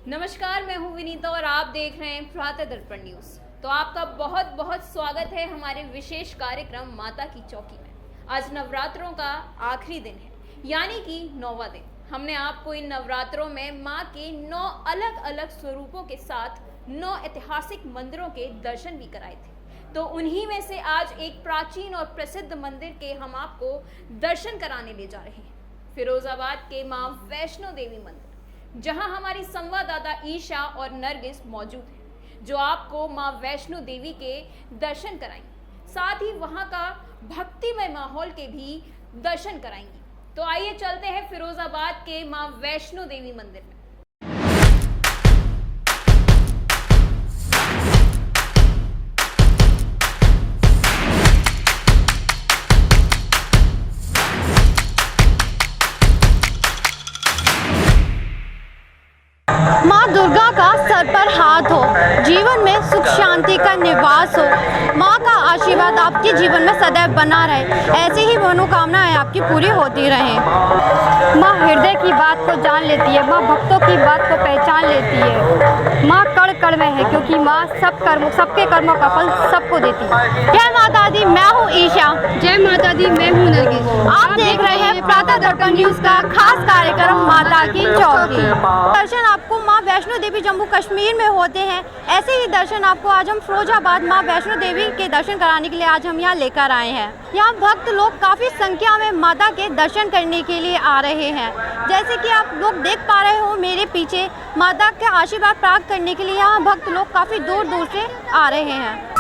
नमस्कार, मैं हूं विनीता और आप देख रहे हैं प्रातः दर्पण न्यूज। तो आपका बहुत बहुत स्वागत है हमारे विशेष कार्यक्रम माता की चौकी में। आज नवरात्रों का आखिरी दिन है, यानी कि 9वां दिन। हमने आपको इन नवरात्रों में माँ के 9 अलग अलग स्वरूपों के साथ 9 ऐतिहासिक मंदिरों के दर्शन भी कराए थे। तो उन्हीं में से आज एक प्राचीन और प्रसिद्ध मंदिर के हम आपको दर्शन कराने ले जा रहे हैं, फिरोजाबाद के माँ वैष्णो देवी मंदिर, जहां हमारी संवाददाता ईशा और नरगिस मौजूद हैं, जो आपको मां वैष्णो देवी के दर्शन कराएंगी, साथ ही वहां का भक्तिमय माहौल के भी दर्शन कराएंगी। तो आइए चलते हैं फिरोजाबाद के मां वैष्णो देवी मंदिर में। माँ दुर्गा का सर पर हाथ हो, जीवन में सुख शांति का निवास हो, माँ का आशीर्वाद आपके जीवन में सदैव बना रहे, ऐसी ही मनोकामनाएं आपकी पूरी होती रहें। माँ हृदय की बात को जान लेती है, माँ भक्तों की बात को पहचान लेती है। माँ कण कण में है, क्योंकि माँ सबके कर्मों का फल सबको देती है। जय माता दी, मैं हूँ ईशा। जय माता दी, मैं हूँ नरगिस। आप देख रहे हैं प्रातः दर्पण न्यूज का खास कार्यक्रम माता की चौकी। दर्शन आपको माँ वैष्णो देवी जम्मू कश्मीर में होते हैं, ऐसे ही दर्शन आपको आज हम फिरोजाबाद माँ वैष्णो देवी के दर्शन कराने के लिए आज हम यहाँ लेकर आए हैं। यहाँ भक्त लोग काफ़ी संख्या में माता के दर्शन करने के लिए आ रहे हैं। जैसे कि आप लोग देख पा रहे हो मेरे पीछे, माता के आशीर्वाद प्राप्त करने के लिए यहाँ भक्त लोग काफ़ी दूर दूर से आ रहे हैं।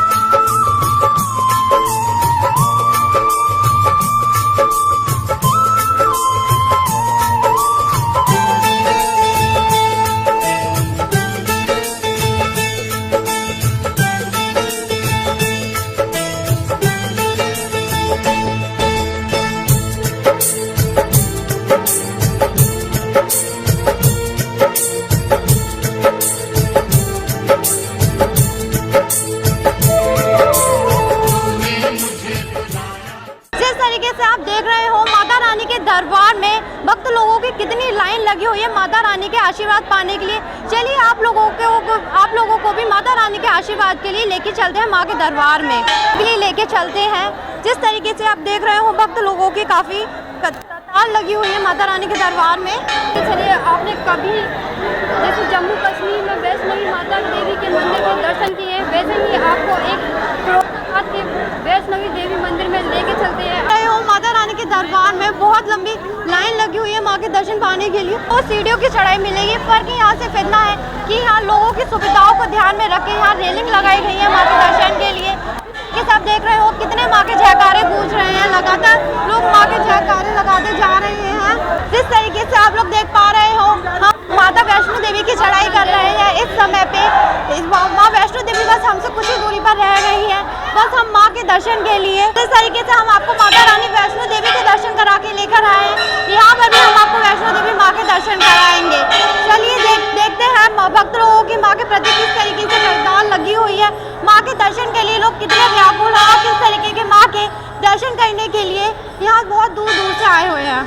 दरबार में भक्त लोगों की कितनी लाइन लगी हुई है माता रानी के आशीर्वाद पाने के लिए। चलिए आप लोगों को भी माता रानी के आशीर्वाद के लिए लेके चलते हैं माँ के दरबार में, लेके चलते हैं। जिस तरीके से आप देख रहे हो भक्त लोगों की काफ़ी कतार लगी हुई है माता रानी के दरबार में। चलिए, आपने कभी जैसे जम्मू कश्मीर में वैष्णो माता देवी के मंदिर के दर्शन किए, वैसे ही आपको एक फिरोजाबाद के वैष्णो देवी मंदिर में लेके चलते हैं। माता रानी के दरबार में बहुत लंबी लाइन लगी हुई है माँ के दर्शन पाने के लिए, और सीढ़ियों की चढ़ाई मिलेगी। फर्क यहाँ से इतना है कि यहाँ लोगों की सुविधाओं को ध्यान में रख के यहाँ रेलिंग लगाई गई है माँ के दर्शन के लिए। कि सब देख रहे हो कितने माँ के जयकारे गूंज रहे हैं, लगातार लोग माँ के जयकारे लगाते जा रहे हैं। जिस तरीके से आप लोग देख पा रहे हो, हम माता वैष्णो देवी की चढ़ाई कर रहे हैं इस समय पे। माँ वैष्णो देवी बस हमसे कुछ ही दूरी पर रह गई है, बस हम माँ के दर्शन के लिए। इस तरीके से हम आपको माता रानी वैष्णो देवी के दर्शन करा के लेकर आए हैं। यहाँ पर भी हम आपको वैष्णो देवी माँ के दर्शन कराएंगे। चलिए देखते हैं भक्त लोगों की माँ के प्रति किस तरीके से कतार लगी हुई है। माँ के दर्शन के लिए लोग कितने व्याकुल हैं और किस तरीके के माँ के दर्शन करने के लिए यहाँ बहुत दूर दूर से आए हुए हैं।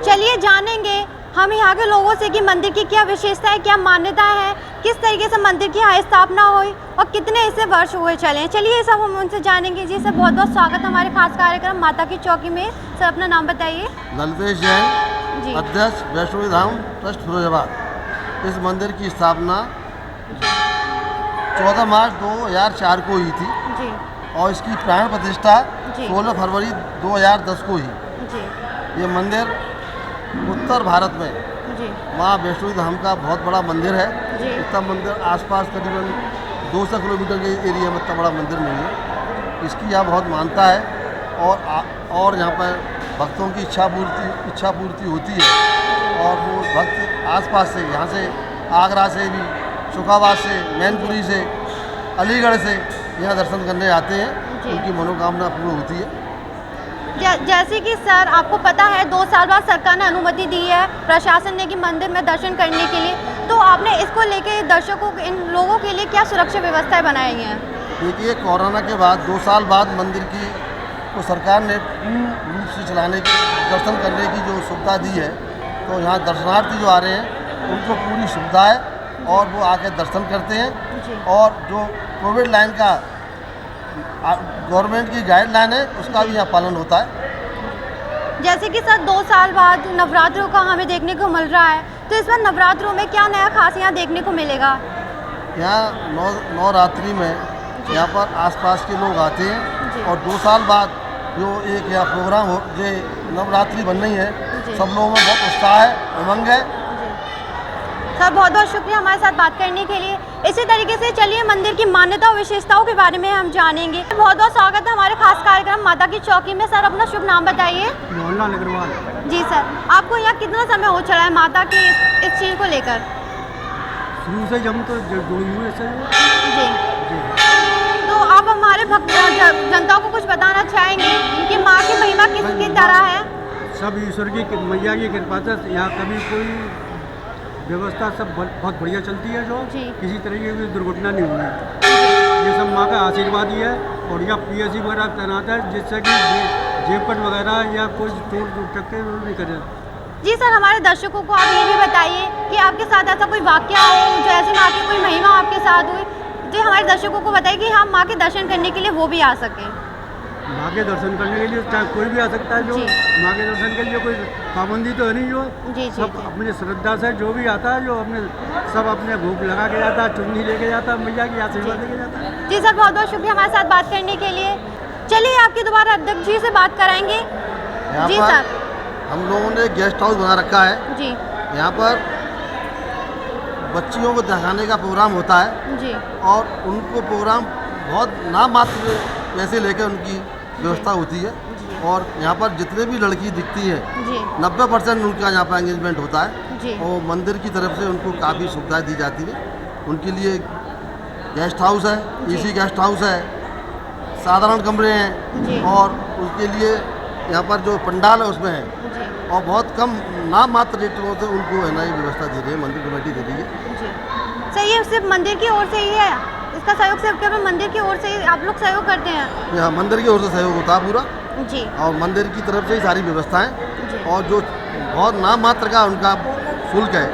चलिए जानेंगे हम यहाँ के लोगों से कि मंदिर की क्या विशेषता है, क्या मान्यता है, किस तरीके से मंदिर की यहाँ स्थापना हुई और कितने इसे वर्ष हुए चले। चलिए ये सब हम उनसे जानेंगे। जी सर, बहुत बहुत स्वागत हमारे खास कार्यक्रम माता की चौकी में। सर अपना नाम बताइए। ललितेश जैन, अध्यक्ष वैष्णो धाम ट्रस्ट फिरोजाबाद। इस मंदिर की स्थापना 14 मार्च 2004 को हुई थी जी, और इसकी प्राण प्रतिष्ठा 16 फरवरी 2010 को हुई। ये मंदिर उत्तर भारत में माँ वैष्णो धाम का बहुत बड़ा मंदिर है। इतना मंदिर आसपास करीबन 200 किलोमीटर के एरिया में इतना बड़ा मंदिर नहीं है। इसकी यहाँ बहुत मानता है और यहाँ पर भक्तों की इच्छा पूर्ति होती है। और वो भक्त आसपास से, यहाँ से आगरा से भी, शुकाबाद से, मैनपुरी से, अलीगढ़ से यहाँ दर्शन करने आते हैं, उनकी मनोकामना पूर्ण होती है। जैसे कि सर आपको पता है 2 साल बाद सरकार ने अनुमति दी है प्रशासन ने कि मंदिर में दर्शन करने के लिए, तो आपने इसको लेके दर्शकों इन लोगों के लिए क्या सुरक्षा व्यवस्थाएं बनाई हैं? देखिए, कोरोना के बाद 2 साल बाद मंदिर की तो सरकार ने पूर्ण रूप से चलाने की, दर्शन करने की जो सुविधा दी है, तो यहाँ दर्शनार्थी जो आ रहे हैं उनको पूरी सुविधा है और वो आके दर्शन करते हैं। और जो कोविड लाइन का गवर्नमेंट की गाइडलाइन है उसका भी यहाँ पालन होता है। जैसे कि सर 2 साल बाद नवरात्रों का हमें देखने को मिल रहा है, तो इस बार नवरात्रों में क्या नया खास यहाँ देखने को मिलेगा? यहाँ नवरात्रि में यहाँ पर आसपास के लोग आते हैं और 2 साल बाद जो एक यहाँ प्रोग्राम हो, जो नवरात्रि बन रही है, सब लोगों में बहुत उत्साह है, उमंग है। सर बहुत बहुत शुक्रिया हमारे साथ बात करने के लिए। इसी तरीके से चलिए मंदिर की मान्यता और विशेषताओं के बारे में हम जानेंगे। बहुत बहुत स्वागत है हमारे खास कार्यक्रम माता की चौकी में। सर अपना शुभ नाम बताइए। मोहनलाल अग्रवाल। जी सर, आपको यहाँ कितना समय हो चला है माता की इस चीज़ को लेकर? शुरू से हम तो जुड़ी हुए से। जी, तो आप हमारे भक्त जनता को कुछ बताना चाहेंगे कि माँ की महिमा किसकी तरह है? सब ईश्वर की मैया की कृपा से यहाँ कभी कोई व्यवस्था सब बहुत बढ़िया चलती है, जो किसी तरह की दुर्घटना नहीं हुई। ये सब माँ का आशीर्वाद ही है। और यहाँ PSC वगैरह तैनात है जिससे कि जेपट वगैरह या कोई चोट टक्के नहीं करे। जी सर, हमारे दर्शकों को आप ये भी बताइए कि आपके साथ ऐसा कोई वाकया हो जो ऐसी माँ की कोई महिमा आपके साथ हुई, जो हमारे दर्शकों को बताइए कि हम माँ के दर्शन करने के लिए वो भी आ सकें। माँ के दर्शन करने के लिए चाहे कोई भी आ सकता है, जो माँ के दर्शन के लिए कोई पाबंदी तो है नहीं। जो सब अपने श्रद्धा से जो भी आता है, जो अपने सब अपने भूख लगा के जाता है, चुन्नी लेके जाता है, मैया की आशीर्वाद लेके जाता है। जी सर, बहुत बहुत शुक्रिया हमारे साथ बात करने के लिए। चलिए आपकी दोबारा अध्यक्ष जी से बात कराएंगे। जी सर, हम लोगों ने गेस्ट हाउस बना रखा है जी। यहाँ पर बच्चियों को दिखाने का प्रोग्राम होता है जी, और उनको प्रोग्राम बहुत नाम मात्र पैसे लेकर उनकी व्यवस्था होती है। और यहाँ पर जितने भी लड़की दिखती है 90% उनका यहाँ पर एंगेजमेंट होता है और मंदिर की तरफ से उनको काफ़ी सुविधाएं दी जाती है। उनके लिए गेस्ट हाउस है, AC गेस्ट हाउस है, साधारण कमरे हैं और उसके लिए यहाँ पर जो पंडाल है उसमें है, और बहुत कम नाम मात्र रेटों से उनको है ना ये व्यवस्था दे रही है, मंदिर कमेटी दे रही है। सही है, सिर्फ मंदिर की ओर से ही है इसका सहयोग? सिर्फ केवल मंदिर की ओर से आप लोग सहयोग करते हैं? यहाँ मंदिर की ओर से सहयोग होता है पूरा जी, और मंदिर की तरफ से ही सारी व्यवस्थाएं, और जो बहुत नाम मात्र का उनका शुल्क है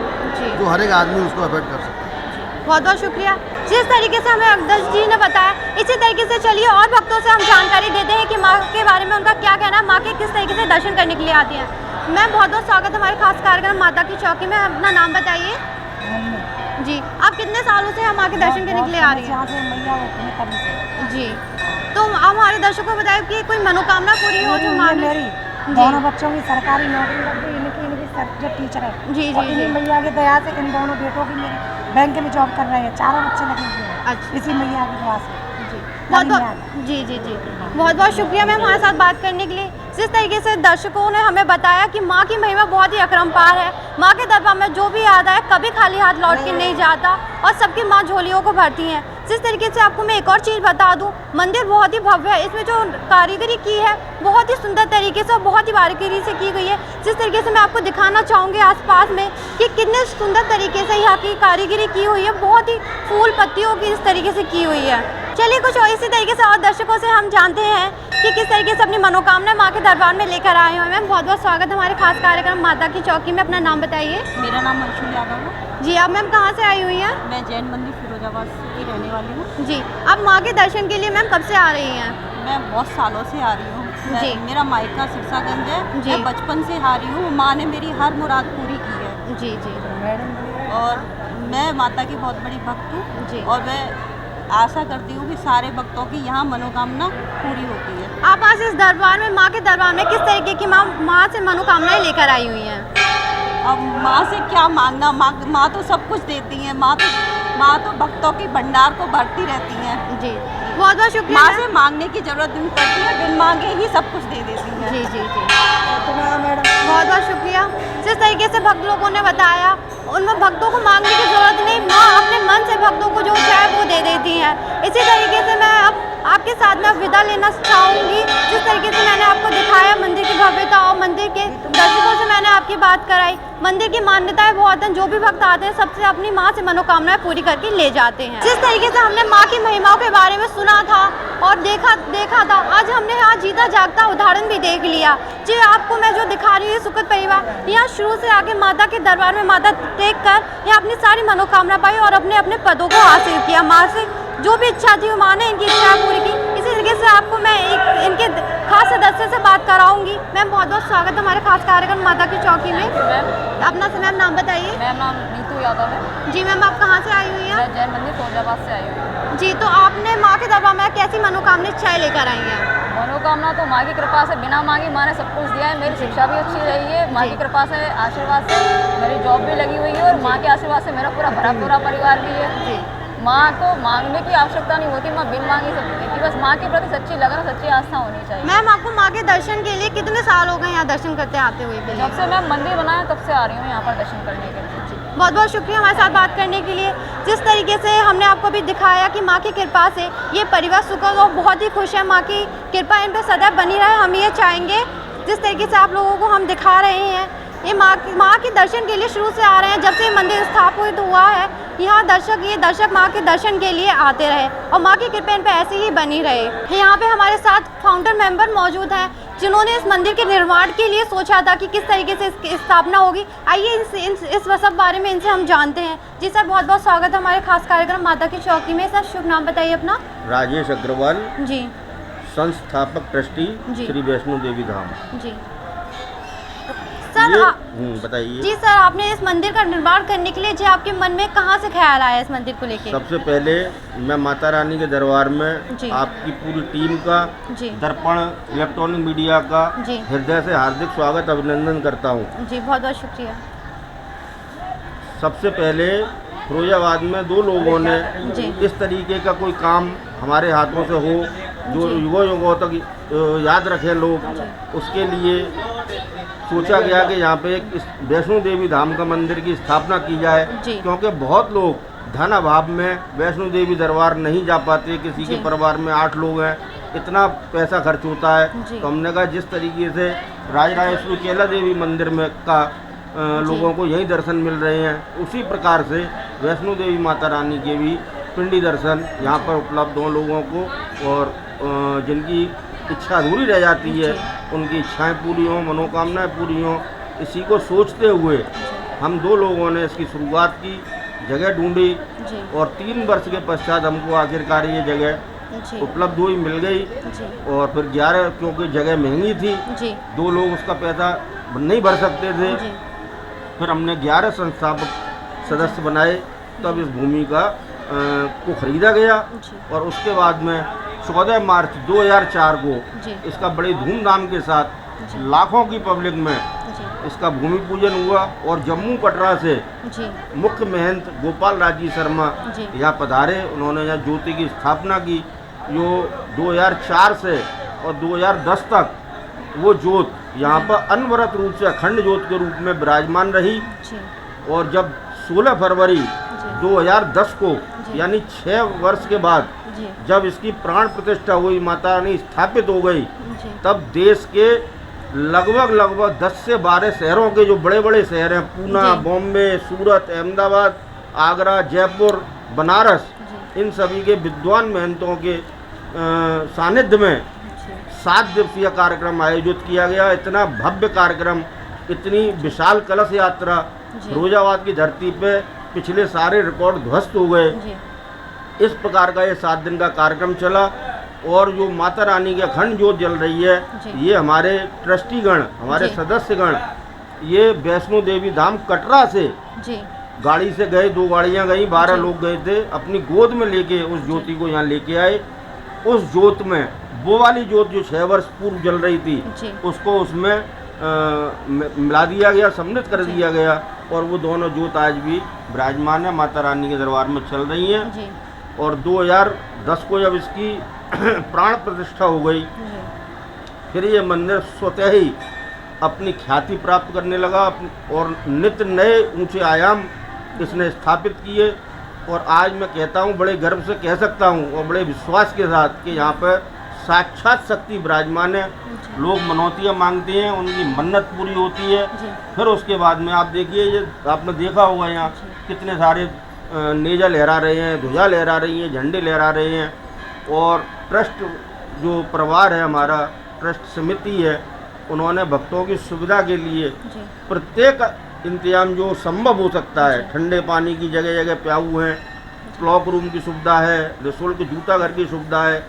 जो हर एक आदमी उसको अफोर्ड कर सकता है। बहुत बहुत शुक्रिया। जिस तरीके से हमें अध्यक्ष जी ने बताया, इसी तरीके से चलिए और भक्तों से हम जानकारी देते हैं कि माँ के बारे में उनका क्या कहना है, माँ के किस तरीके से दर्शन करने के लिए आती हैं। मैम बहुत बहुत स्वागत है हमारे खास कार्यक्रम माता की चौकी में। अपना नाम बताइए जी। आप कितने सालों से हम माँ के दर्शन करने के लिए आ रही हैं? जी, तो आप हमारे दर्शकों को बताइए कि कोई मनोकामना पूरी हो जो माँ मेरी दोनों बच्चों की सरकारी नौकरी लग गई, इनकी जो टीचर है जी इन्हीं मैया की दया से इन दोनों बेटों की मेरी बैंक में जॉब कर रहे हैं, चारों बच्चे लगे हुए हैं। अच्छा, इसी मैया की दुआ से। बहुत बहुत बहुत शुक्रिया मैम हमारे साथ बात करने के लिए। जिस तरीके से दर्शकों ने हमें बताया कि माँ की महिमा बहुत ही अपरंपार है। माँ के दरबार में जो भी आता है कभी खाली हाथ लौट के नहीं जाता और सबकी माँ झोलियों को भरती हैं। जिस तरीके से आपको मैं एक और चीज़ बता दूं, मंदिर बहुत ही भव्य है। इसमें जो कारीगरी की है बहुत ही सुंदर तरीके से और बहुत ही बारीकी से की गई है। जिस तरीके से मैं आपको दिखाना चाहूँगी आसपास में कि कितने सुंदर तरीके से यहाँ की कारीगरी की हुई है, बहुत ही फूल पत्तियों की इस तरीके से की हुई है। चलिए कुछ और इसी तरीके से और दर्शकों से हम जानते हैं कि किस तरीके से अपनी मनोकामना माँ के दरबार में लेकर आए हैं। मैम बहुत बहुत स्वागत है हमारे खास कार्यक्रम माता की चौकी में। अपना नाम बताइए। मेरा नाम अंशुल यादव है जी। आप मैम कहाँ से आई हुई हैं? मैं जैन मंदिर फिरोजाबाद की रहने वाली हूँ जी। आप माँ के दर्शन के लिए मैम कब से आ रही हैं? मैं बहुत सालों से आ रही हूँ जी। मेरा मायका सिरसागंज है जी। मैं बचपन से आ रही हूँ। माँ ने मेरी हर मुराद पूरी की है जी जी। और मैं माता की बहुत बड़ी भक्त हूँ जी। और मैं आशा करती हूँ कि सारे भक्तों की यहाँ मनोकामना पूरी होती है। आप आज इस दरबार में माँ के दरबार में किस तरीके की माँ से मनोकामनाएं लेकर आई हुई हैं? अब माँ से क्या मांगना, माँ तो सब कुछ देती हैं। माँ तो भक्तों की भंडार को भरती रहती हैं जी। बहुत बहुत शुक्रिया माँ मैम। से मांगने की जरूरत नहीं पड़ती है, बिन मांगे ही सब कुछ दे देती है। जी जी जी बहुत बहुत शुक्रिया। जिस तरीके से भक्त लोगों ने बताया, उनमें भक्तों को मांगने की जरूरत नहीं, माँ अपने मन से भक्तों को जो चाहे वो दे देती हैं। इसी तरीके से मैं अब आपके साथ में विदा लेना चाहूँगी। जिस तरीके से मैंने आपको दिखाया मंदिर की भव्यता और मंदिर के दर्शकों से मैंने आपकी बात कराई, मंदिर की मान्यताएं बहुत हैं। जो भी भक्त आते हैं सबसे अपनी माँ से मनोकामनाएं पूरी करके ले जाते हैं। जिस तरीके से हमने माँ की महिमाओं के बारे में सुना था और देखा था, आज हमने यहाँ जीता जागता उदाहरण भी देख लिया। जी आपको मैं जो दिखा रही हूँ सुखद परिवार यहाँ शुरू से आके माता के दरबार में माता टेक कर यहाँ अपनी सारी मनोकामना पाई और अपने अपने पदों को हासिल किया। माँ से जो भी इच्छा थी माँ ने इनकी इच्छा पूरी की। इसी तरीके से आपको मैं इनके खास सदस्य से बात कराऊंगी। मैम बहुत बहुत स्वागत है हमारे खास कार्यक्रम माता की चौकी में। अपना से मैम नाम बताइए। मेरा नाम नीतू यादव है। जी मैम आप कहाँ से आई हुई हैं? मैं जैन मंदिर फौजाबाद से आई हूँ। जी तो आपने माँ के दरबार में कैसी मनोकामना इच्छाएं लेकर आई हैं? मनोकामना तो माँ की कृपा से बिना मांगी माँ ने सब कुछ दिया है। मेरी शिक्षा भी अच्छी रही है, माँ की कृपा से, आशीर्वाद से मेरी जॉब भी लगी हुई है और माँ के आशीर्वाद से मेरा पूरा परिवार भी है। माँ को मांगने की आवश्यकता नहीं होती, माँ बिन मांगी सब देती। बस माँ के प्रति सच्ची लगन, सच्ची आस्था होनी चाहिए। मैम आपको माँ के दर्शन के लिए कितने साल हो गए यहाँ दर्शन करते आते हुए? जब से मैं मंदिर बनाया तब से आ रही हूँ यहाँ पर दर्शन करने के लिए। बहुत बहुत शुक्रिया हमारे साथ बात करने के लिए। जिस तरीके से हमने आपको भी दिखाया कि माँ की कृपा से ये परिवार सुखद और बहुत ही खुश है। माँ की कृपा इन पर सदैव बनी रहे, हम ये चाहेंगे। जिस तरीके से आप लोगों को हम दिखा रहे हैं, ये माँ के दर्शन के लिए शुरू से आ रहे हैं। जब से मंदिर स्थापित हुआ है यहाँ दर्शक माँ के दर्शन के लिए आते रहे और माँ की कृपा इन पर ऐसे ही बनी रहे। यहाँ पे हमारे साथ फाउंडर मेंबर मौजूद हैं जिन्होंने इस मंदिर के निर्माण के लिए सोचा था कि किस तरीके से इसकी स्थापना होगी। आइए इस सब बारे में इनसे हम जानते हैं। जी सर बहुत बहुत स्वागत है हमारे खास कार्यक्रम माता की चौकी में। सर शुभ नाम बताइए अपना। राजेश अग्रवाल जी संस्थापक ट्रस्टी जी। श्री वैष्णो देवी धाम। जी सर बताइए। जी सर आपने इस मंदिर का निर्माण करने के लिए जी आपके मन में कहाँ से ख्याल आया इस मंदिर को लेकर? सबसे पहले मैं माता रानी के दरबार में जी। आपकी पूरी टीम का, जी दर्पण इलेक्ट्रॉनिक मीडिया का जी। हृदय से हार्दिक स्वागत अभिनंदन करता हूँ। जी बहुत बहुत शुक्रिया। सबसे पहले फिरोजाबाद में 2 लोगों ने जी। इस तरीके का कोई काम हमारे हाथों से हो जो युगों तक याद रखें लोग, उसके लिए सोचा गया कि यहाँ पे एक वैष्णो देवी धाम का मंदिर की स्थापना की जाए। क्योंकि बहुत लोग धन अभाव में वैष्णो देवी दरबार नहीं जा पाते। किसी के परिवार में 8 लोग हैं, इतना पैसा खर्च होता है। तो हमने कहा जिस तरीके से राजराजेश्वरी केला देवी मंदिर में का लोगों को यही दर्शन मिल रहे हैं, उसी प्रकार से वैष्णो देवी माता रानी के भी पिंडी दर्शन यहाँ पर उपलब्ध हों लोगों को, और जिनकी इच्छा अधूरी रह जाती है उनकी इच्छाएं पूरी हों, मनोकामनाएं पूरी हों। इसी को सोचते हुए हम 2 लोगों ने इसकी शुरुआत की, जगह ढूंढी और 3 वर्ष के पश्चात हमको आखिरकार ये जगह उपलब्ध हुई, मिल गई। और फिर 11 क्योंकि जगह महंगी थी, 2 लोग उसका पैसा नहीं भर सकते थे, फिर हमने 11 संस्थापक सदस्य बनाए, तब इस भूमि का को खरीदा गया। और उसके बाद में 14 मार्च 2004 को इसका बड़ी धूमधाम के साथ लाखों की पब्लिक में इसका भूमि पूजन हुआ। और जम्मू कटरा से मुख्य महंत गोपाल राज जी शर्मा यहाँ पधारे, उन्होंने यहाँ ज्योति की स्थापना की। जो 2004 से और 2010 तक वो ज्योत यहाँ पर अनवरत रूप से अखंड ज्योत के रूप में विराजमान रही। और जब 16 फरवरी 2010 को यानी 6 वर्ष के बाद जब इसकी प्राण प्रतिष्ठा हुई, माता रानी स्थापित हो गई, तब देश के लगभग 10 से 12 शहरों के जो बड़े बड़े शहर हैं, पूना, बॉम्बे, सूरत, अहमदाबाद, आगरा, जयपुर, बनारस, इन सभी के विद्वान महंतों के सानिध्य में 7 दिवसीय कार्यक्रम आयोजित किया गया। इतना भव्य कार्यक्रम, इतनी विशाल कलश यात्रा, फिरोजाबाद की धरती पे पिछले सारे रिकॉर्ड ध्वस्त हो गए। इस प्रकार का ये 7 दिन का कार्यक्रम चला। और जो माता रानी की अखंड ज्योत जल रही है, ये हमारे ट्रस्टीगण, हमारे सदस्यगण, ये वैष्णो देवी धाम कटरा से गाड़ी से गए, 2 गाड़ियाँ गई, 12 लोग गए थे, अपनी गोद में लेके उस ज्योति को यहाँ लेके आए। उस ज्योत में वो वाली ज्योत जो 6 वर्ष पूर्व जल रही थी, उसको उसमें मिला दिया गया, सम्मिलित कर दिया गया। और वो दोनों ज्योत आज भी विराजमान है, माता रानी के दरबार में चल रही हैं। और 2010 को जब इसकी प्राण प्रतिष्ठा हो गई, फिर ये मंदिर स्वतः ही अपनी ख्याति प्राप्त करने लगा और नित्य नए ऊंचे आयाम इसने स्थापित किए। और आज मैं कहता हूँ, बड़े गर्व से कह सकता हूँ और बड़े विश्वास के साथ कि यहाँ पर साक्षात शक्ति विराजमान है। लोग मनौतियाँ मांगते हैं, उनकी मन्नत पूरी होती है। फिर उसके बाद में आप देखिए, ये आपने देखा होगा यहाँ कितने सारे नेजा लहरा रहे हैं, ध्वजा लहरा रही हैं, झंडे लहरा रहे हैं। और ट्रस्ट जो परिवार है हमारा, ट्रस्ट समिति है, उन्होंने भक्तों की सुविधा के लिए प्रत्येक इंतजाम जो संभव हो सकता है, ठंडे पानी की जगह जगह प्याऊ हैं, क्लॉक रूम की सुविधा है, निःशुल्क जूता घर की सुविधा है,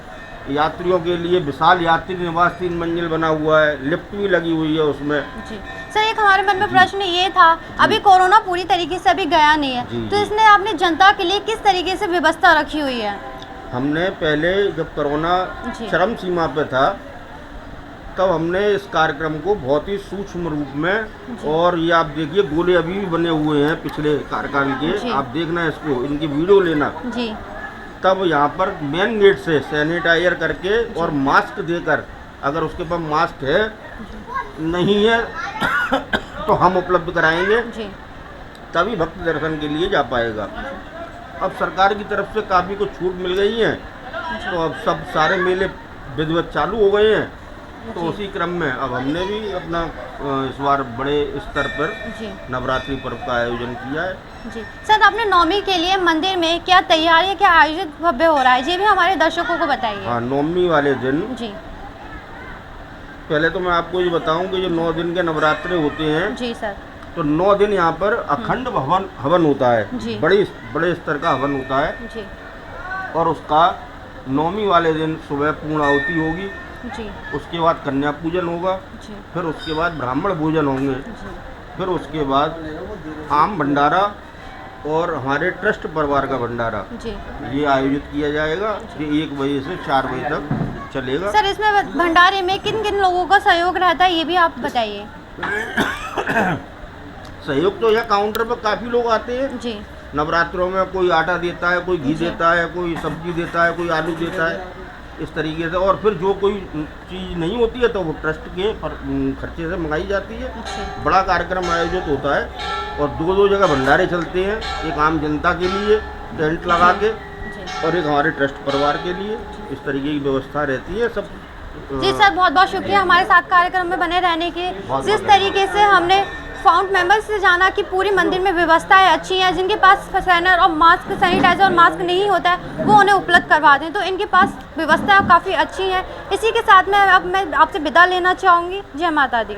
यात्रियों के लिए विशाल यात्री निवास 3 मंजिल बना हुआ है, लिफ्ट भी लगी हुई है उसमें। जी सर, एक हमारे मन में प्रश्न ये था, अभी कोरोना पूरी तरीके से अभी गया नहीं है, तो इसने आपने जनता के लिए किस तरीके से व्यवस्था रखी हुई है? हमने पहले जब कोरोना चरम सीमा पे था, तब हमने इस कार्यक्रम को बहुत ही सूक्ष्म रूप में, और ये आप देखिए गोले अभी भी बने हुए हैं पिछले कार्यकाल के, आप देखना इसको, इनकी वीडियो लेना जी। तब यहाँ पर मेन गेट से सैनिटाइजर करके और मास्क देकर, अगर उसके पास मास्क है नहीं है तो हम उपलब्ध कराएंगे, तभी भक्त दर्शन के लिए जा पाएगा। अब सरकार की तरफ से काफ़ी कुछ छूट मिल गई है, तो अब सब सारे मेले विधिवत चालू हो गए हैं। तो उसी क्रम में अब हमने भी अपना इस बार बड़े स्तर पर नवरात्रि पर्व का आयोजन किया है। जी सर, आपने नवमी के लिए मंदिर में क्या तैयारी, क्या आयोजित भव्य हो रहा है, ये भी हमारे दर्शकों को बताइए। हाँ, नवमी वाले दिन जी, पहले तो मैं आपको ये बताऊं कि जो 9 दिन के नवरात्रे होते हैं जी सर, तो 9 दिन यहाँ पर अखंड हवन होता है, बड़े स्तर का हवन होता है जी। और उसका नवमी वाले दिन सुबह पूर्ण आहुति होगी जी, उसके बाद कन्या पूजन होगा जी। फिर उसके बाद ब्राह्मण भोजन होंगे जी। फिर उसके बाद आम भंडारा और हमारे ट्रस्ट परिवार का भंडारा जी, ये आयोजित किया जाएगा। ये 1 बजे से 4 बजे तक चलेगा। सर, इसमें भंडारे में किन किन लोगों का सहयोग रहता है, ये भी आप बताइए। सहयोग तो यहाँ काउंटर पर काफ़ी लोग आते हैं जी। नवरात्रों में कोई आटा देता है, कोई घी देता है, कोई सब्जी देता है, कोई आलू देता है, इस तरीके से। और फिर जो कोई चीज़ नहीं होती है तो वो ट्रस्ट के खर्चे से मंगाई जाती है। बड़ा कार्यक्रम आयोजित होता है और 2 जगह भंडारे चलते हैं, एक आम जनता के लिए टेंट लगा के और एक हमारे ट्रस्ट परिवार के लिए। इस तरीके की व्यवस्था रहती है सब। जी सर, बहुत बहुत शुक्रिया हमारे साथ कार्यक्रम में बने रहने के। जिस तरीके से हमने फाउंड मेंबर्स से जाना कि पूरी मंदिर में व्यवस्थाएं अच्छी हैं, जिनके पास स्कैनर और मास्क, सैनिटाइजर और मास्क नहीं होता है वो उन्हें उपलब्ध करवा दें, तो इनके पास व्यवस्था काफ़ी अच्छी है। इसी के साथ में अब मैं आपसे विदा लेना चाहूँगी। जय माता दी।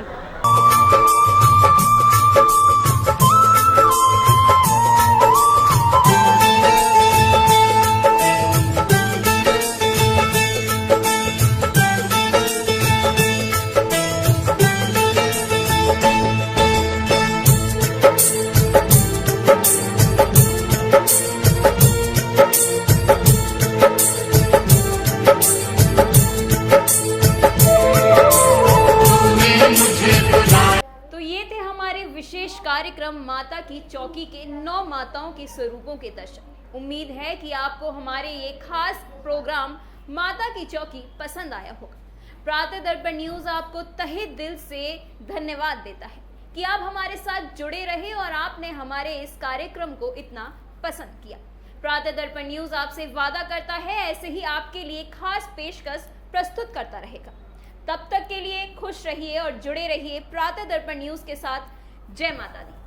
कार्यक्रम माता की चौकी के 9 माताओं के स्वरूपों के दर्शन। उम्मीद है कि आपको हमारे ये खास प्रोग्राम माता की चौकी पसंद आया होगा। प्रातः दर्पण न्यूज आपको तहे दिल से धन्यवाद देता है कि आप हमारे साथ जुड़े रहे और आपने हमारे इस कार्यक्रम को इतना पसंद किया। प्रातः दर्पण न्यूज आपसे वादा करता है ऐसे ही आपके लिए खास पेशकश प्रस्तुत करता रहेगा। तब तक के लिए खुश रहिए और जुड़े रहिए प्रातः दर्पण न्यूज के साथ। जय माता दी।